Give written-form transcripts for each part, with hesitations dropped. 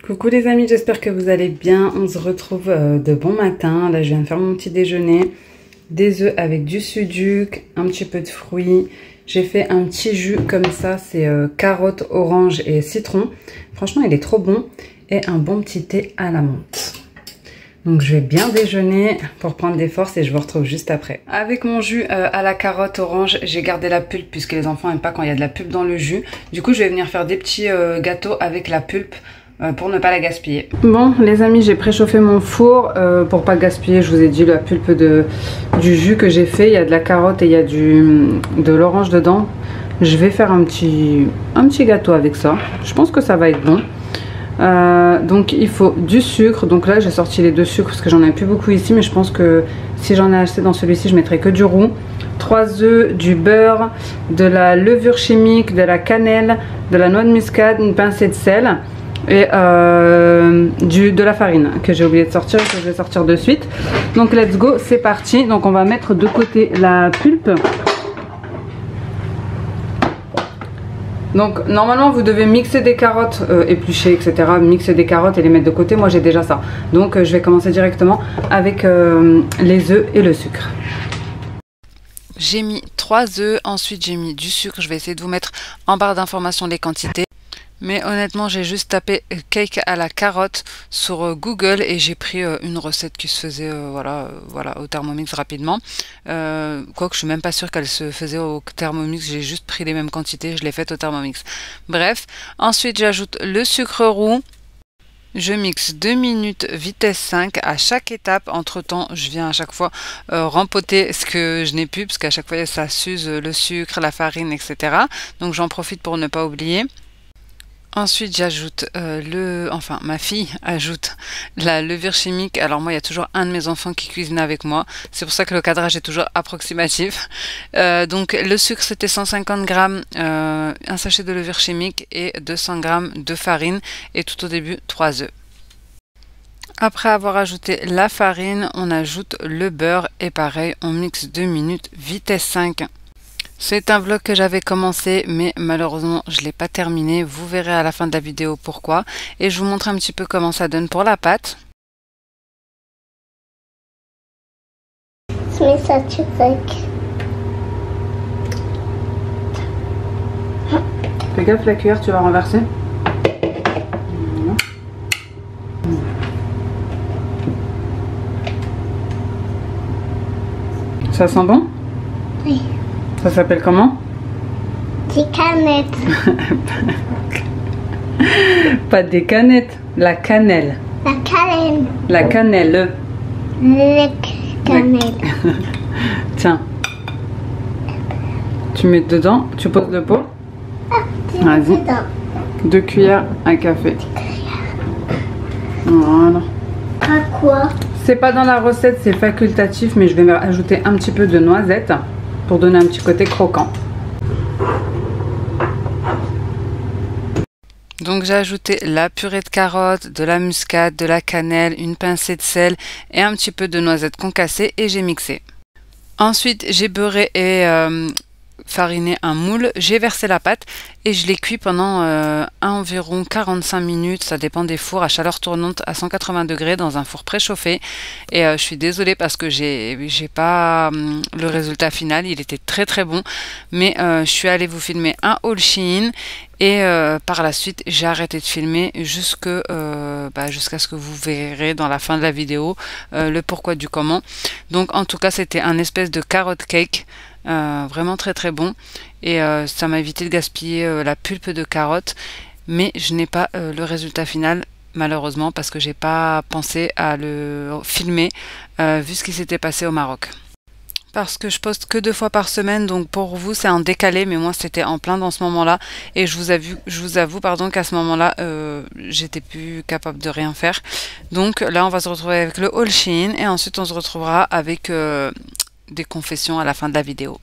Coucou les amis, j'espère que vous allez bien. On se retrouve de bon matin. Là je viens de faire mon petit déjeuner. Des œufs avec du sucre, un petit peu de fruits. J'ai fait un petit jus comme ça, c'est carotte, orange et citron. Franchement il est trop bon. Et un bon petit thé à la menthe. Donc je vais bien déjeuner pour prendre des forces et je vous retrouve juste après. Avec mon jus à la carotte orange, j'ai gardé la pulpe puisque les enfants n'aiment pas quand il y a de la pulpe dans le jus. Du coup je vais venir faire des petits gâteaux avec la pulpe. Pour ne pas la gaspiller. Bon les amis, j'ai préchauffé mon four pour pas gaspiller. Je vous ai dit la pulpe du jus que j'ai fait. Il y a de la carotte et il y a de l'orange dedans. Je vais faire un petit gâteau avec ça. Je pense que ça va être bon. Donc il faut du sucre. Donc là j'ai sorti les deux sucres parce que j'en ai plus beaucoup ici. Mais je pense que si j'en ai acheté dans celui-ci, je mettrai que du roux. 3 œufs, du beurre, de la levure chimique, de la cannelle, de la noix de muscade, une pincée de sel. Et de la farine que j'ai oublié de sortir et que je vais sortir de suite. Donc let's go, c'est parti. Donc on va mettre de côté la pulpe. Donc normalement vous devez mixer des carottes épluchées etc, mixer des carottes et les mettre de côté. Moi j'ai déjà ça, donc je vais commencer directement avec les œufs et le sucre. J'ai mis 3 œufs, ensuite j'ai mis du sucre. Je vais essayer de vous mettre en barre d'informations les quantités. Mais honnêtement, j'ai juste tapé cake à la carotte sur Google et j'ai pris une recette qui se faisait voilà, au Thermomix rapidement. Quoique je suis même pas sûre qu'elle se faisait au Thermomix, j'ai juste pris les mêmes quantités, je l'ai faite au Thermomix. Bref, ensuite j'ajoute le sucre roux. Je mixe 2 minutes vitesse 5 à chaque étape. Entre temps, je viens à chaque fois rempoter ce que je n'ai plus parce qu'à chaque fois ça s'use le sucre, la farine, etc. Donc j'en profite pour ne pas oublier. Ensuite j'ajoute ma fille ajoute la levure chimique. Alors moi il y a toujours un de mes enfants qui cuisine avec moi, c'est pour ça que le cadrage est toujours approximatif. Donc le sucre c'était 150 g, un sachet de levure chimique et 200 g de farine et tout au début 3 œufs. Après avoir ajouté la farine, on ajoute le beurre et pareil on mixe 2 minutes vitesse 5. C'est un vlog que j'avais commencé mais malheureusement je ne l'ai pas terminé. Vous verrez à la fin de la vidéo pourquoi. Et je vous montre un petit peu comment ça donne pour la pâte. Mais ça tu sec. Fais gaffe la cuillère, tu vas renverser. Ça sent bon? Oui. Ça s'appelle comment? Des canettes. Pas des canettes, la cannelle. La cannelle. La cannelle. La cannelle. Tiens. Tu mets dedans, tu poses le pot. Vas-y. 2 cuillères à café. Voilà. À quoi? C'est pas dans la recette, c'est facultatif, mais je vais ajouter un petit peu de noisette pour donner un petit côté croquant. Donc j'ai ajouté la purée de carottes, de la muscade, de la cannelle, une pincée de sel et un petit peu de noisette concassée et j'ai mixé. Ensuite j'ai beurré et fariné un moule, j'ai versé la pâte et je l'ai cuit pendant environ 45 minutes, ça dépend des fours à chaleur tournante à 180 degrés dans un four préchauffé. Et je suis désolée parce que j'ai pas le résultat final, il était très très bon, mais je suis allée vous filmer un haul Shein et par la suite j'ai arrêté de filmer jusqu'à ce que vous verrez dans la fin de la vidéo le pourquoi du comment. Donc en tout cas c'était un espèce de carotte cake. Vraiment très très bon et ça m'a évité de gaspiller la pulpe de carotte mais je n'ai pas le résultat final malheureusement parce que j'ai pas pensé à le filmer vu ce qui s'était passé au Maroc. Parce que je poste que 2 fois par semaine, donc pour vous c'est en décalé, mais moi c'était en plein dans ce moment-là, et je vous avoue pardon, qu'à ce moment-là, j'étais plus capable de rien faire. Donc là on va se retrouver avec le haul Shein, et ensuite on se retrouvera avec des confessions à la fin de la vidéo.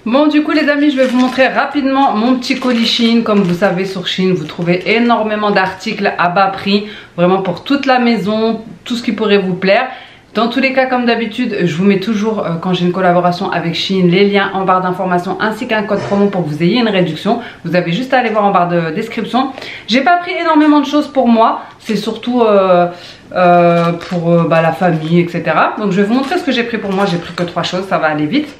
Bon, du coup les amis, je vais vous montrer rapidement mon petit colis Shein. Comme vous savez, sur Shein vous trouvez énormément d'articles à bas prix, vraiment pour toute la maison, tout ce qui pourrait vous plaire. Dans tous les cas, comme d'habitude, je vous mets toujours, quand j'ai une collaboration avec Shein, les liens en barre d'informations ainsi qu'un code promo pour que vous ayez une réduction. Vous avez juste à aller voir en barre de description. J'ai pas pris énormément de choses pour moi, c'est surtout pour la famille, etc. Donc je vais vous montrer ce que j'ai pris pour moi. J'ai pris que 3 choses, ça va aller vite.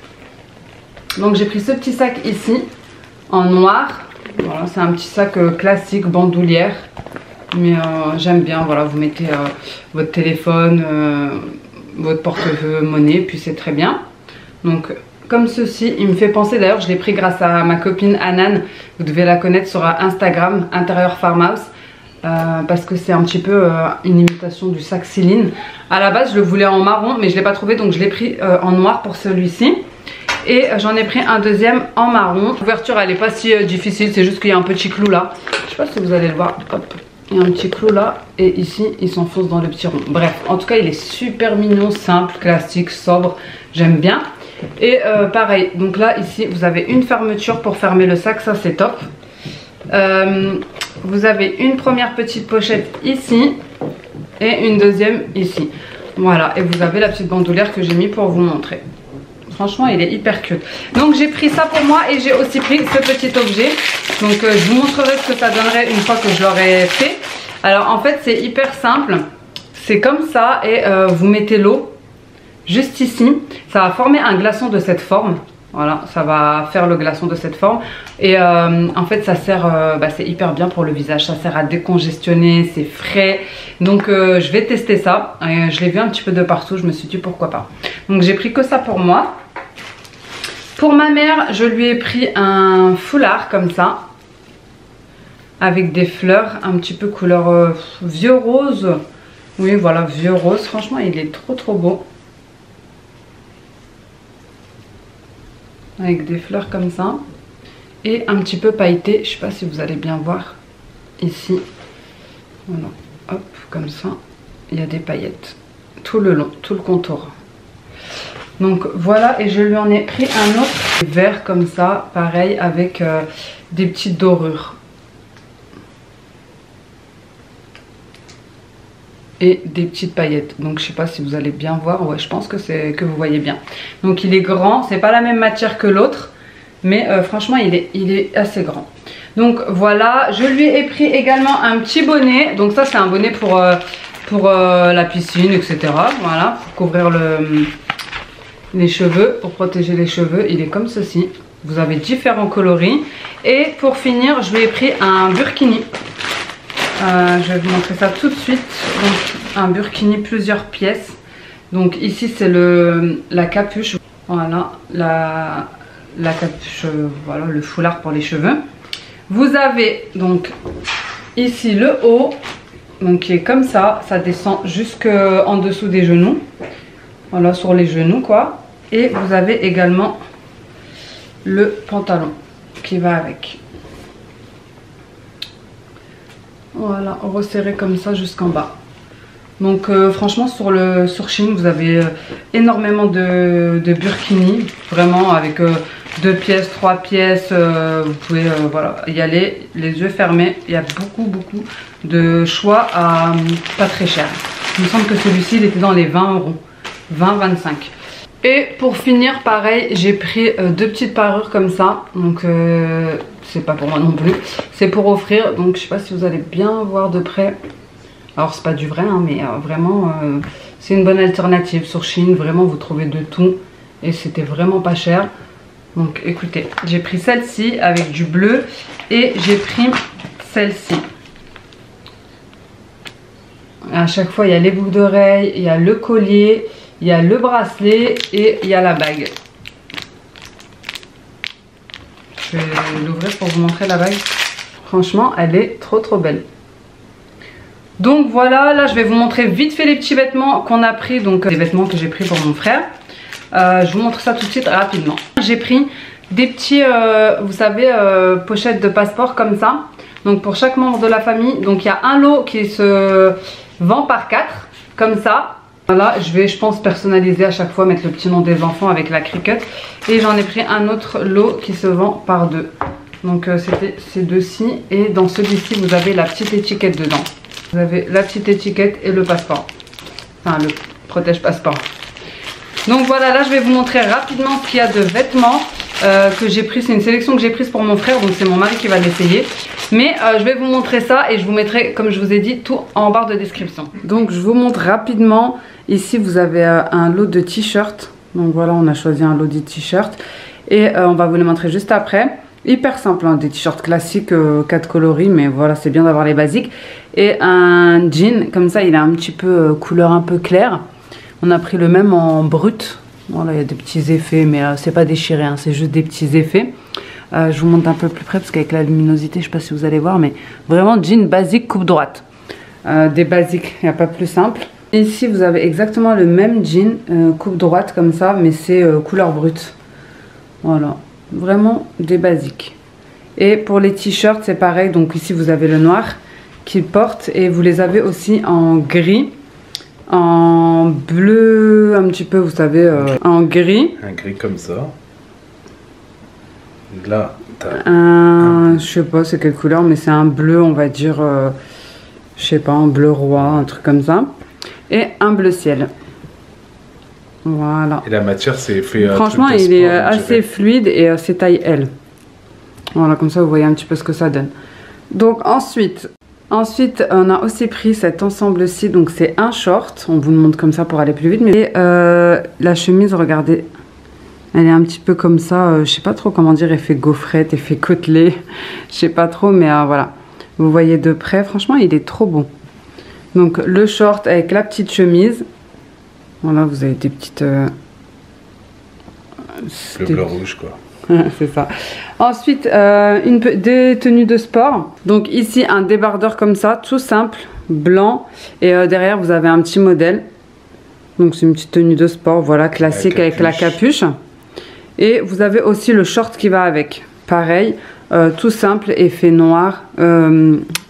Donc j'ai pris ce petit sac ici, en noir. Voilà, c'est un petit sac classique, bandoulière. Mais j'aime bien, voilà, vous mettez votre téléphone, votre porte-monnaie, puis c'est très bien. Donc comme ceci, il me fait penser, d'ailleurs je l'ai pris grâce à ma copine Anan, vous devez la connaître sur Instagram, Intérieur Farmhouse, parce que c'est un petit peu une imitation du sac Céline. À la base je le voulais en marron, mais je ne l'ai pas trouvé, donc je l'ai pris en noir pour celui-ci. Et j'en ai pris un deuxième en marron. L'ouverture elle n'est pas si difficile, c'est juste qu'il y a un petit clou là. Je sais pas si vous allez le voir, hop. Il y a un petit clou là et ici il s'enfonce dans le petit rond. Bref, en tout cas il est super mignon, simple, classique, sobre, j'aime bien. Et pareil, donc là ici vous avez une fermeture pour fermer le sac, ça c'est top. Vous avez une première petite pochette ici et une deuxième ici. Voilà, et vous avez la petite bandoulière que j'ai mis pour vous montrer. Franchement il est hyper cute. Donc j'ai pris ça pour moi et j'ai aussi pris ce petit objet. Donc je vous montrerai ce que ça donnerait une fois que je l'aurai fait. Alors en fait c'est hyper simple. C'est comme ça et vous mettez l'eau juste ici. Ça va former un glaçon de cette forme. Voilà, ça va faire le glaçon de cette forme. Et en fait ça sert, c'est hyper bien pour le visage. Ça sert à décongestionner, c'est frais. Donc je vais tester ça. Je l'ai vu un petit peu de partout, je me suis dit pourquoi pas. Donc j'ai pris que ça pour moi. Pour ma mère, je lui ai pris un foulard comme ça, avec des fleurs, un petit peu couleur vieux rose. Oui, voilà, vieux rose. Franchement, il est trop beau. Avec des fleurs comme ça. Et un petit peu pailleté. Je sais pas si vous allez bien voir. Ici. Voilà. Hop, comme ça. Il y a des paillettes. Tout le long, tout le contour. Donc voilà, et je lui en ai pris un autre vert comme ça, pareil, avec des petites dorures. Et des petites paillettes. Donc je sais pas si vous allez bien voir, ouais je pense que vous voyez bien. Donc il est grand, c'est pas la même matière que l'autre, mais franchement il est assez grand. Donc voilà, je lui ai pris également un petit bonnet. Donc ça c'est un bonnet pour la piscine, etc. Voilà, pour couvrir les cheveux, pour protéger les cheveux. Il est comme ceci. Vous avez différents coloris. Et pour finir, je lui ai pris un burkini. Je vais vous montrer ça tout de suite. Donc, un burkini plusieurs pièces. Donc ici c'est la capuche. Voilà, la capuche, voilà, le foulard pour les cheveux. Vous avez donc ici le haut, donc qui est comme ça. Ça descend jusqu'en dessous des genoux. Voilà, sur les genoux quoi. Et vous avez également le pantalon qui va avec. Voilà, resserré comme ça jusqu'en bas. Donc franchement sur Shein vous avez énormément de burkini. Vraiment avec 2 pièces, 3 pièces. Vous pouvez voilà, y aller les yeux fermés. Il y a beaucoup de choix à pas très cher. Il me semble que celui-ci il était dans les 20 €. 20-25. Et pour finir pareil, j'ai pris 2 petites parures comme ça. Donc c'est pas pour moi non plus, c'est pour offrir. Donc je sais pas si vous allez bien voir de près. Alors c'est pas du vrai hein, mais vraiment c'est une bonne alternative sur Shein. Vraiment vous trouvez de tout et c'était vraiment pas cher. Donc écoutez, j'ai pris celle-ci avec du bleu et j'ai pris celle-ci. À chaque fois il y a les boucles d'oreilles, il y a le collier, il y a le bracelet et il y a la bague. Je vais l'ouvrir pour vous montrer la bague. Franchement, elle est trop belle. Donc voilà, là je vais vous montrer vite fait les petits vêtements qu'on a pris. Donc des vêtements que j'ai pris pour mon frère. Je vous montre ça tout de suite rapidement. J'ai pris des petits, vous savez, pochettes de passeport comme ça. Donc pour chaque membre de la famille. Donc il y a un lot qui se vend par 4, comme ça. Voilà, je vais, je pense, personnaliser à chaque fois, mettre le petit nom des enfants avec la Cricut. Et j'en ai pris un autre lot qui se vend par 2. Donc c'était ces deux-ci. Et dans celui-ci, vous avez la petite étiquette dedans. Vous avez la petite étiquette et le passeport. Enfin, le protège-passeport. Donc voilà, là je vais vous montrer rapidement ce qu'il y a de vêtements que j'ai pris. C'est une sélection que j'ai prise pour mon frère, donc c'est mon mari qui va l'essayer. Mais je vais vous montrer ça et je vous mettrai, comme je vous ai dit, tout en barre de description. Donc je vous montre rapidement. Ici vous avez un lot de t-shirts. Donc voilà, on a choisi un lot de t-shirts. Et on va vous les montrer juste après. Hyper simple, hein, des t-shirts classiques, 4 coloris, mais voilà, c'est bien d'avoir les basiques. Et un jean, comme ça, il a un petit peu couleur un peu claire. On a pris le même en brut. Voilà, il y a des petits effets, mais c'est pas déchiré, hein, c'est juste des petits effets. Je vous montre un peu plus près parce qu'avec la luminosité, je sais pas si vous allez voir, mais vraiment jean basique coupe droite. Des basiques, il n'y a pas plus simple. Et ici, vous avez exactement le même jean coupe droite comme ça, mais c'est couleur brute. Voilà, vraiment des basiques. Et pour les t-shirts, c'est pareil. Donc ici, vous avez le noir qu'ils portent et vous les avez aussi en gris. En bleu, un petit peu, vous savez, en gris. Un gris comme ça. Là, je sais pas c'est quelle couleur, mais c'est un bleu, on va dire, je sais pas, un bleu roi, un truc comme ça. Et un bleu ciel. Voilà. Et la matière, c'est fait. Franchement, il est assez fluide et c'est taille L. Voilà, comme ça, vous voyez un petit peu ce que ça donne. Donc ensuite, on a aussi pris cet ensemble-ci. Donc c'est un short. On vous le montre comme ça pour aller plus vite. Mais la chemise, regardez. Elle est un petit peu comme ça. Je sais pas trop comment dire. Effet gaufrette, effet côtelé. Je sais pas trop. Mais voilà. Vous voyez de près. Franchement, il est trop bon. Donc le short avec la petite chemise. Voilà, vous avez des petites... bleu rouge, quoi. C'est ça. Ensuite, des tenues de sport. Donc ici, un débardeur comme ça, tout simple, blanc. Et derrière, vous avez un petit modèle. Donc c'est une petite tenue de sport, voilà, classique avec la capuche. Et vous avez aussi le short qui va avec. Pareil, tout simple, effet noir.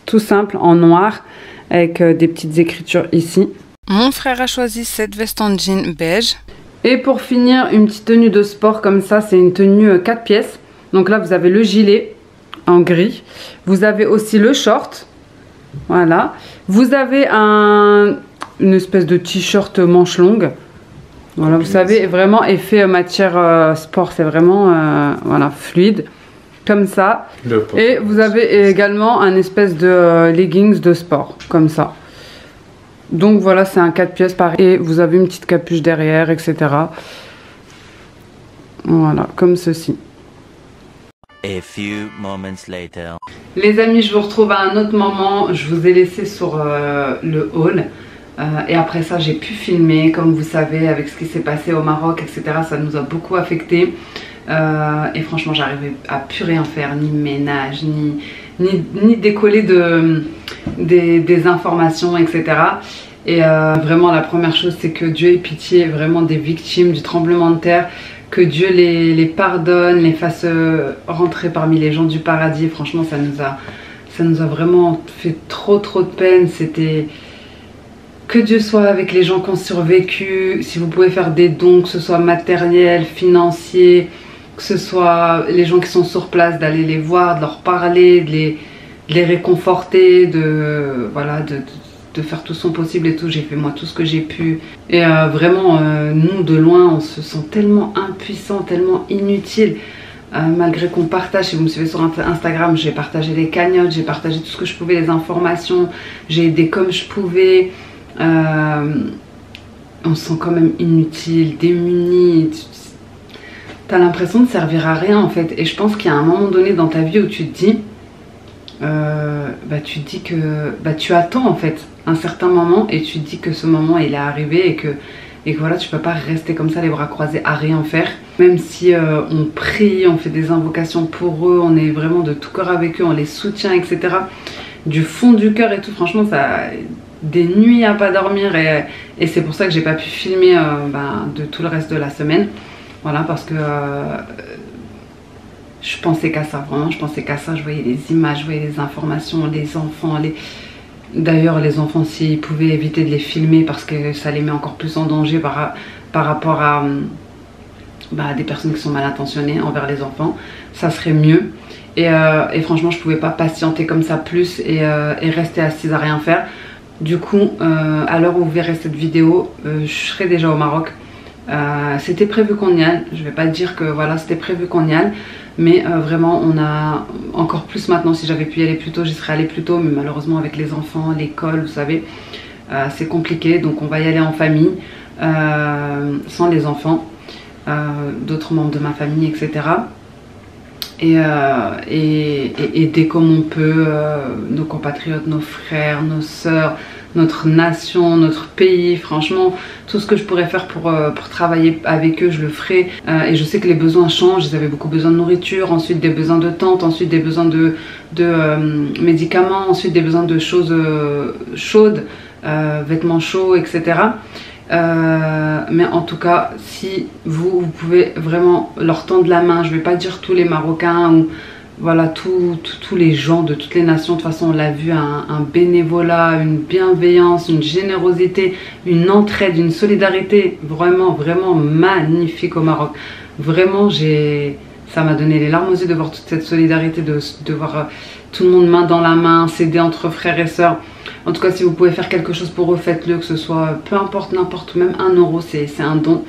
Tout simple, en noir, avec des petites écritures ici. Mon frère a choisi cette veste en jean beige. Et pour finir, une petite tenue de sport comme ça, c'est une tenue 4 pièces. Donc là, vous avez le gilet en gris. Vous avez aussi le short. Voilà. Vous avez une espèce de t-shirt manche longue. Voilà, vous savez, vraiment effet matière sport. C'est vraiment voilà, fluide. Comme ça. Et vous avez également un espèce de leggings de sport. Comme ça. Donc voilà, c'est un 4 pièces pareil. Et vous avez une petite capuche derrière, etc. Voilà, comme ceci. A few moments later. Les amis, je vous retrouve à un autre moment. Je vous ai laissé sur le haul. Et après ça, j'ai pu filmer. Comme vous savez, avec ce qui s'est passé au Maroc, etc. Ça nous a beaucoup affecté. Et franchement, j'arrivais à plus rien faire. Ni ménage, ni décoller des informations, etc. Et vraiment la première chose, c'est que Dieu ait pitié vraiment des victimes du tremblement de terre, que Dieu les pardonne, les fasse rentrer parmi les gens du paradis. Franchement, ça nous a vraiment fait trop de peine. C'était que Dieu soit avec les gens qui ont survécu. Si vous pouvez faire des dons, que ce soit matériel, financier, que ce soit les gens qui sont sur place, d'aller les voir, de leur parler, de les réconforter, voilà, de faire tout son possible et tout. J'ai fait moi tout ce que j'ai pu. Et vraiment, nous de loin, on se sent tellement impuissant, tellement inutile. Malgré qu'on partage, si vous me suivez sur Instagram, j'ai partagé les cagnottes, j'ai partagé tout ce que je pouvais, les informations, j'ai aidé comme je pouvais. On se sent quand même inutile, démuni. T'as l'impression de servir à rien en fait. Et je pense qu'il y a un moment donné dans ta vie où tu te dis que tu attends en fait un certain moment et tu te dis que ce moment il est arrivé et que et que voilà, tu peux pas rester comme ça les bras croisés à rien faire. Même si on prie, on fait des invocations pour eux, on est vraiment de tout cœur avec eux, on les soutient, etc. Du fond du cœur et tout, franchement, ça des nuits à pas dormir et c'est pour ça que j'ai pas pu filmer de tout le reste de la semaine. Voilà, parce que je pensais qu'à ça, vraiment, je pensais qu'à ça. Je voyais les images, je voyais les informations, les enfants, D'ailleurs, les enfants, s'ils pouvaient éviter de les filmer parce que ça les met encore plus en danger par rapport à des personnes qui sont mal intentionnées envers les enfants, ça serait mieux. Et franchement, je pouvais pas patienter comme ça plus et rester assise à rien faire. Du coup, à l'heure où vous verrez cette vidéo, je serai déjà au Maroc. C'était prévu qu'on y aille. Je vais pas dire que voilà, c'était prévu qu'on y aille. Mais vraiment, on a encore plus maintenant. Si j'avais pu y aller plus tôt, j'y serais allée plus tôt. Mais malheureusement, avec les enfants, l'école, vous savez, c'est compliqué. Donc on va y aller en famille, sans les enfants, d'autres membres de ma famille, etc. Et aider comme on peut nos compatriotes, nos frères, nos sœurs, notre nation, notre pays. Franchement, tout ce que je pourrais faire pour travailler avec eux, je le ferai. Et je sais que les besoins changent. Ils avaient beaucoup besoin de nourriture, ensuite des besoins de tentes, ensuite des besoins de médicaments, ensuite des besoins de choses chaudes, vêtements chauds, etc. Mais en tout cas, si vous pouvez vraiment leur tendre la main, je vais pas dire tous les Marocains ou voilà, tous les gens de toutes les nations. De toute façon, on l'a vu, un bénévolat, une bienveillance, une générosité, une entraide, une solidarité vraiment, vraiment magnifique au Maroc. Vraiment, ça m'a donné les larmes aux yeux de voir toute cette solidarité, de voir tout le monde main dans la main, s'aider entre frères et sœurs. En tout cas, si vous pouvez faire quelque chose pour eux, faites-le, que ce soit peu importe, n'importe, même 1 euro, c'est un don.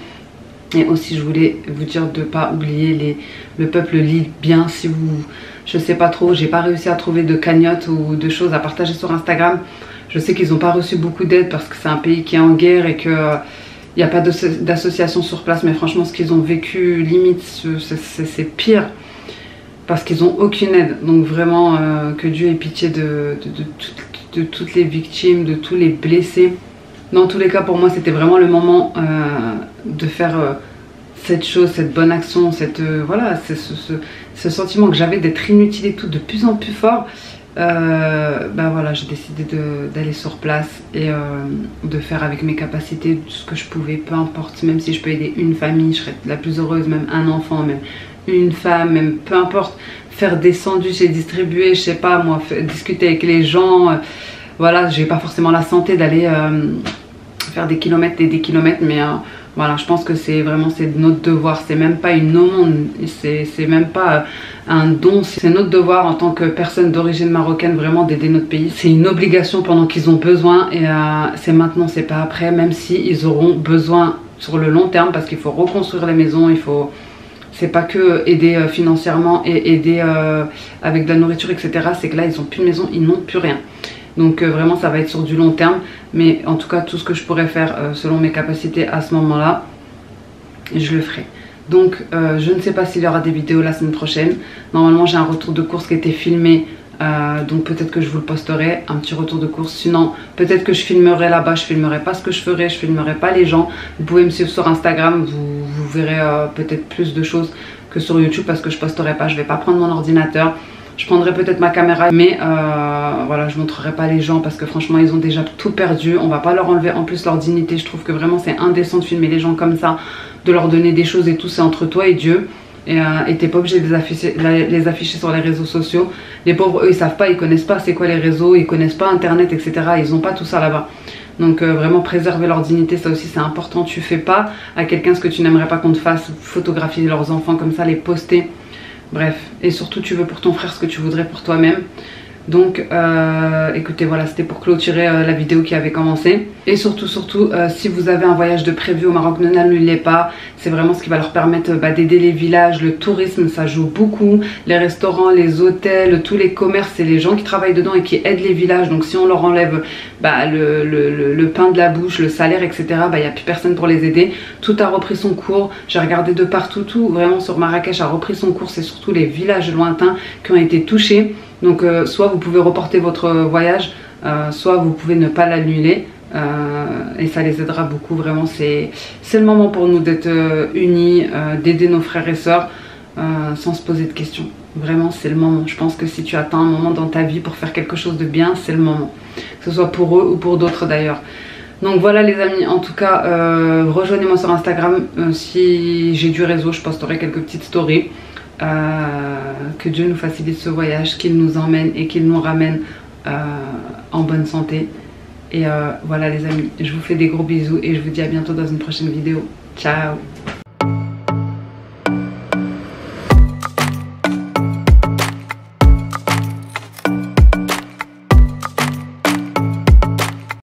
Et aussi, je voulais vous dire de ne pas oublier le peuple libyen. Si vous, je sais pas trop, j'ai pas réussi à trouver de cagnotte ou de choses à partager sur Instagram. Je sais qu'ils n'ont pas reçu beaucoup d'aide parce que c'est un pays qui est en guerre et que il n'y a pas d'association sur place. Mais franchement, ce qu'ils ont vécu, limite, c'est pire. Parce qu'ils n'ont aucune aide. Donc vraiment, que Dieu ait pitié de toutes les victimes, de tous les blessés. Dans tous les cas, pour moi, c'était vraiment le moment de faire cette chose, cette bonne action, voilà, ce sentiment que j'avais d'être inutile et tout de plus en plus fort. Voilà, j'ai décidé d'aller sur place et de faire avec mes capacités ce que je pouvais, peu importe. Même si je peux aider une famille, je serais la plus heureuse, même un enfant, même une femme, même peu importe. Faire des sandwichs et distribuer, je sais pas moi, discuter avec les gens. Voilà, j'ai pas forcément la santé d'aller faire des kilomètres et des kilomètres, mais voilà, je pense que c'est vraiment notre devoir. C'est même pas une aumône, c'est même pas un don, c'est notre devoir en tant que personne d'origine marocaine vraiment d'aider notre pays. C'est une obligation pendant qu'ils ont besoin et c'est maintenant, c'est pas après, même si ils auront besoin sur le long terme parce qu'il faut reconstruire les maisons, il faut... C'est pas que aider financièrement et aider avec de la nourriture, etc. C'est que là, ils ont plus de maison, ils n'ont plus rien. Donc vraiment, ça va être sur du long terme. Mais en tout cas, tout ce que je pourrais faire selon mes capacités à ce moment-là, je le ferai. Donc je ne sais pas s'il y aura des vidéos la semaine prochaine. Normalement, j'ai un retour de course qui a été filmé. Donc peut-être que je vous le posterai, un petit retour de course. Sinon, peut-être que je filmerai là-bas. Je filmerai pas ce que je ferai, je filmerai pas les gens. Vous pouvez me suivre sur Instagram. Vous verrez peut-être plus de choses que sur YouTube parce que je posterai pas. Je vais pas prendre mon ordinateur. Je prendrai peut-être ma caméra, mais voilà, je montrerai pas les gens parce que franchement, ils ont déjà tout perdu. On va pas leur enlever en plus leur dignité. Je trouve que vraiment c'est indécent de filmer les gens comme ça, de leur donner des choses et tout. C'est entre toi et Dieu. Et t'es pas obligé de les afficher sur les réseaux sociaux. Les pauvres, eux, ils savent pas, ils connaissent pas c'est quoi les réseaux, ils connaissent pas internet, etc. Ils ont pas tout ça là-bas. Donc vraiment préserver leur dignité, ça aussi c'est important. Tu fais pas à quelqu'un ce que tu n'aimerais pas qu'on te fasse, photographier leurs enfants comme ça, les poster. Bref, et surtout tu veux pour ton frère ce que tu voudrais pour toi-même. Donc écoutez, voilà, c'était pour clôturer la vidéo qui avait commencé. Et surtout, si vous avez un voyage de prévu au Maroc, ne l'annulez pas. C'est vraiment ce qui va leur permettre d'aider les villages. Le tourisme, ça joue beaucoup. Les restaurants, les hôtels, tous les commerces et les gens qui travaillent dedans et qui aident les villages. Donc si on leur enlève le pain de la bouche, le salaire, etc., il n'y a plus personne pour les aider. Tout a repris son cours. J'ai regardé de partout, tout vraiment sur Marrakech a repris son cours. C'est surtout les villages lointains qui ont été touchés. Donc soit vous pouvez reporter votre voyage, soit vous pouvez ne pas l'annuler. et ça les aidera beaucoup. Vraiment, c'est le moment pour nous d'être unis, d'aider nos frères et sœurs sans se poser de questions. Vraiment, c'est le moment. Je pense que si tu atteins un moment dans ta vie pour faire quelque chose de bien, c'est le moment. Que ce soit pour eux ou pour d'autres d'ailleurs. Donc voilà les amis, en tout cas, rejoignez-moi sur Instagram. Si j'ai du réseau, je posterai quelques petites stories. Que Dieu nous facilite ce voyage, qu'il nous emmène et qu'il nous ramène en bonne santé. Et voilà les amis, je vous fais des gros bisous et je vous dis à bientôt dans une prochaine vidéo. Ciao!